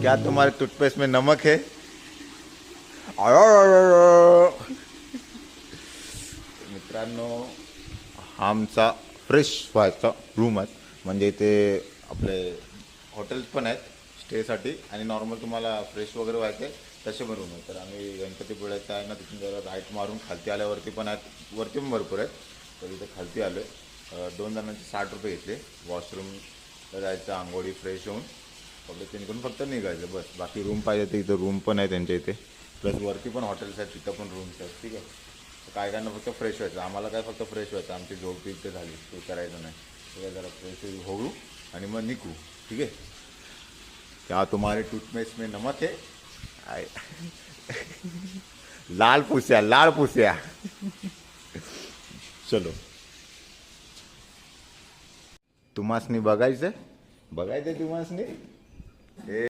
क्या तुम्हारे टूथपेस्ट में नमक है? मित्रांनो, हा आमचा फ्रेश व्हायचा रूम आहे. म्हणजे इथे आपले हॉटेल्स पण आहेत स्टेसाठी आणि नॉर्मल तुम्हाला फ्रेश वगैरे व्हायचं आहे तसे पण रूम आहेत. तर आम्ही गणपतीपुळ्याचं आहे ना, तिथून जरा राईट मारून खालती आल्यावरती पण आहेत, वरती पण भरपूर आहेत. तर इथे खालती आलो आहे. 2 जणांचे 60 रुपये घेतले. वॉशरूमला जायचं, आंघोळी फ्रेश होऊन आपलं तिकडून फक्त निघायचं बस. बाकी रूम पाहिजे तर इथं रूम पण आहे त्यांच्या इथे, प्लस वरती पण हॉटेल्स आहेत, तिथं पण रूम्स आहेत. ठीक आहे. तर काय काय फक्त फ्रेश व्हायचं, आम्हाला काय फक्त फ्रेश व्हायचं. आमची झोप इथे झाली, ते करायचं नाही. ठीक आहे, जरा फ्रेश होऊ आणि मग निघू. ठीक आहे. क्या तुम्हारे टूथपेस्ट में नमक है? आय. लाल पुस्या, लाल पुस्या. चलो, तुम्हासनी बघायचं, बघायचं तुम्हासनी.